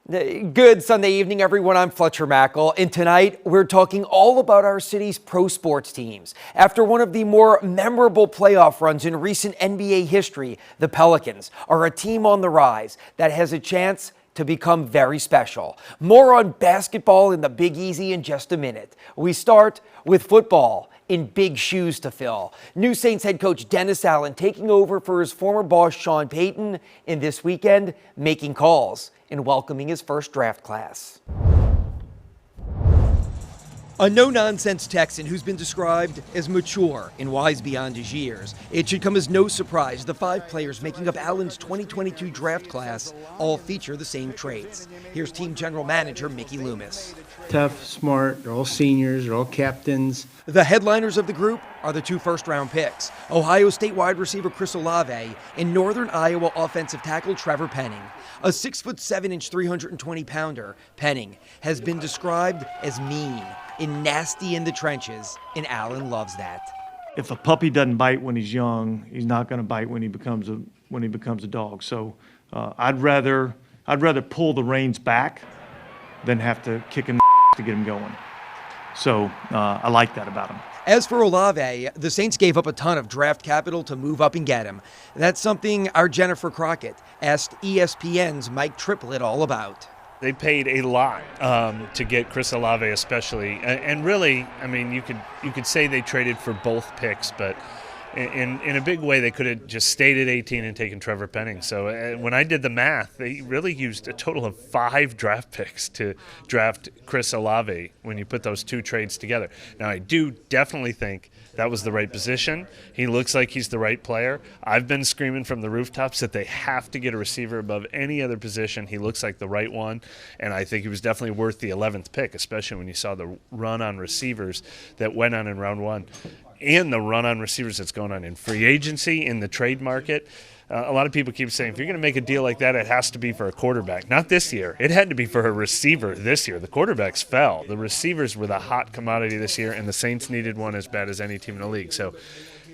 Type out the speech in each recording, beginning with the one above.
Good Sunday evening, everyone. I'm Fletcher Mackel, and tonight we're talking all about our city's pro sports teams. After one of the more memorable playoff runs in recent NBA history, the Pelicans are a team on the rise that has a chance to become very special. More on basketball in the Big Easy in just a minute. We start with football in big shoes to fill. New Saints head coach Dennis Allen taking over for his former boss Sean Payton, and this weekend making calls and welcoming his first draft class. A no-nonsense Texan who's been described as mature and wise beyond his years. It should come as no surprise the 5 players making up Allen's 2022 draft class all feature the same traits. Here's team general manager Mickey Loomis. Tough, smart, they're all seniors, they're all captains. The headliners of the group are the 2 first-round picks, Ohio State wide receiver Chris Olave and Northern Iowa offensive tackle Trevor Penning. A 6'7", 320-pounder, Penning has been described as mean and nasty in the trenches, and Allen loves that. If a puppy doesn't bite when he's young, he's not going to bite when he becomes a dog. So I'd rather pull the reins back than have to kick him to get him going. So I like that about him. As for Olave, the Saints gave up a ton of draft capital to move up and get him. That's something our Jennifer Crockett asked ESPN's Mike Triplett all about. They paid a lot to get Chris Olave especially. And really, I mean, you could say they traded for both picks, but in a big way, they could have just stayed at 18 and taken Trevor Penning. So when I did the math, they really used a total of 5 draft picks to draft Chris Olave when you put those 2 trades together. Now, I do definitely think that was the right position. He looks like he's the right player. I've been screaming from the rooftops that they have to get a receiver above any other position. He looks like the right one, and I think he was definitely worth the 11th pick, especially when you saw the run on receivers that went on in round 1. And the run on receivers that's going on in free agency, in the trade market. A lot of people keep saying, if you're going to make a deal like that, it has to be for a quarterback. Not this year. It had to be for a receiver this year. The quarterbacks fell. The receivers were the hot commodity this year, and the Saints needed one as bad as any team in the league. So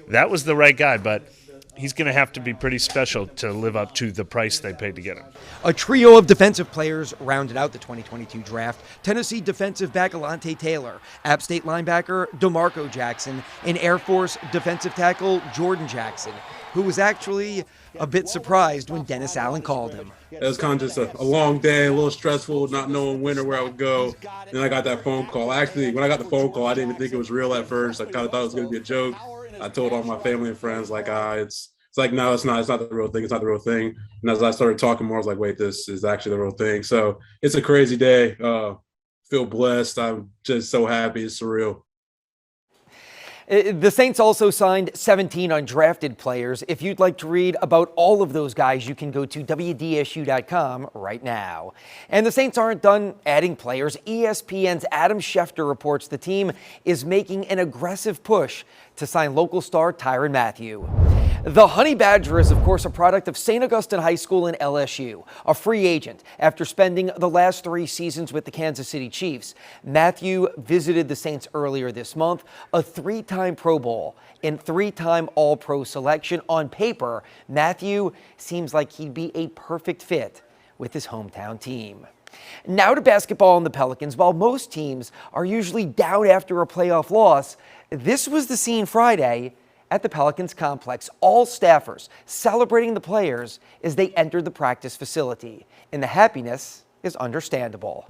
that was the right guy, but he's going to have to be pretty special to live up to the price they paid to get him. A trio of defensive players rounded out the 2022 draft. Tennessee defensive back Alontae Taylor, App State linebacker DeMarco Jackson, and Air Force defensive tackle Jordan Jackson, who was actually a bit surprised when Dennis Allen called him. It was kind of just a long day, a little stressful, not knowing when or where I would go. Then I got that phone call. Actually, when I got the phone call, I didn't even think it was real at first. I kind of thought it was going to be a joke. I told all my family and friends, like, it's like, no, it's not the real thing. It's not the real thing. And as I started talking more, I was like, wait, this is actually the real thing. So it's a crazy day. Feel blessed. I'm just so happy. It's surreal. The Saints also signed 17 undrafted players. If you'd like to read about all of those guys, you can go to WDSU.com right now. And the Saints aren't done adding players. ESPN's Adam Schefter reports the team is making an aggressive push to sign local star Tyrann Mathieu. The Honey Badger is, of course, a product of St. Augustine High School and LSU. A free agent after spending the last 3 seasons with the Kansas City Chiefs, Mathieu visited the Saints earlier this month, a 3-time Pro Bowl and 3-time All-Pro selection. On paper, Mathieu seems like he'd be a perfect fit with his hometown team. Now to basketball and the Pelicans. While most teams are usually down after a playoff loss, this was the scene Friday at the Pelicans complex. All staffers celebrating the players as they entered the practice facility, and the happiness is understandable.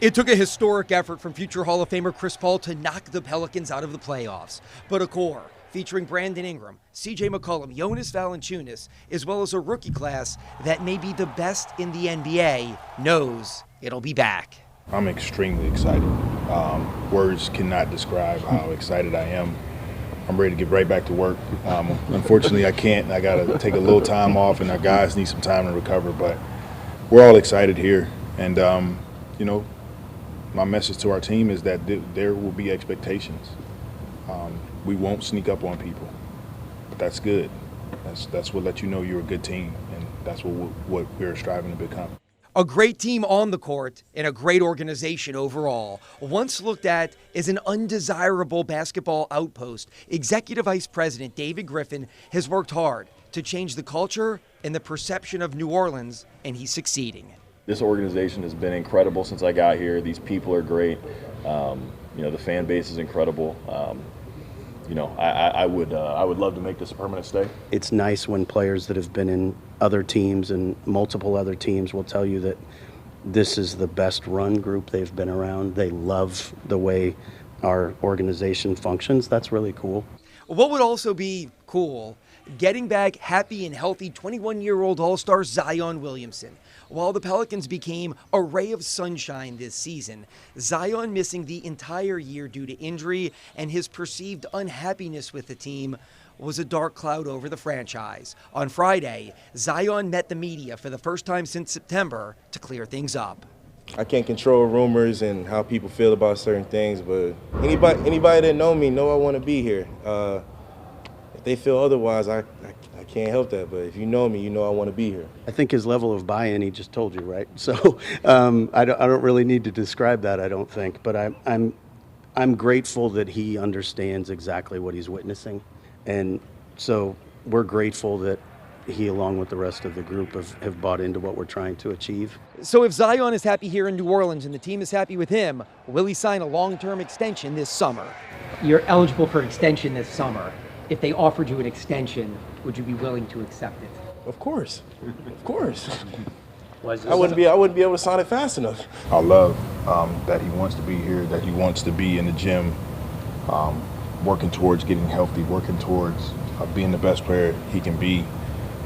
It took a historic effort from future Hall of Famer Chris Paul to knock the Pelicans out of the playoffs, but a core featuring Brandon Ingram, CJ McCollum, Jonas Valanciunas, as well as a rookie class that may be the best in the NBA, knows it'll be back. I'm extremely excited. Words cannot describe how excited I am. I'm ready to get right back to work. Unfortunately, I can't. I got to take a little time off, and our guys need some time to recover. But we're all excited here. And, my message to our team is that there will be expectations. We won't sneak up on people, but that's good. That's what lets you know you're a good team, and that's what we're striving to become. A great team on the court and a great organization overall. Once looked at as an undesirable basketball outpost, Executive Vice President David Griffin has worked hard to change the culture in the perception of New Orleans, and he's succeeding. This organization has been incredible since I got here. These people are great. The fan base is incredible. I would love to make this a permanent stay. It's nice when players that have been in other teams and multiple other teams will tell you that this is the best run group they've been around. They love the way our organization functions. That's really cool. What would also be cool, getting back happy and healthy 21-year-old All-Star Zion Williamson. While the Pelicans became a ray of sunshine this season, Zion missing the entire year due to injury and his perceived unhappiness with the team was a dark cloud over the franchise. On Friday, Zion met the media for the first time since September to clear things up. I can't control rumors and how people feel about certain things, but anybody that know me know I want to be here. If they feel otherwise, I can't help that. But if you know me, you know I want to be here. I think his level of buy-in, he just told you, right? So I don't really need to describe that, I don't think. But I'm grateful that he understands exactly what he's witnessing. And so we're grateful that he, along with the rest of the group, have bought into what we're trying to achieve. So if Zion is happy here in New Orleans and the team is happy with him, will he sign a long-term extension this summer? You're eligible for an extension this summer. If they offered you an extension, would you be willing to accept it? Of course, of course. I wouldn't be able to sign it fast enough. I love that he wants to be here, that he wants to be in the gym, working towards getting healthy, working towards being the best player he can be.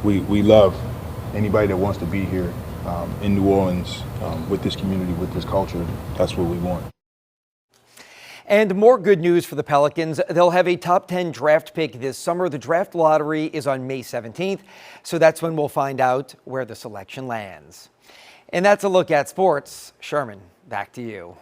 We love anybody that wants to be here in New Orleans with this community, with this culture. That's what we want. And more good news for the Pelicans. They'll have a top 10 draft pick this summer. The draft lottery is on May 17th, so that's when we'll find out where the selection lands. And that's a look at sports. Sherman, back to you.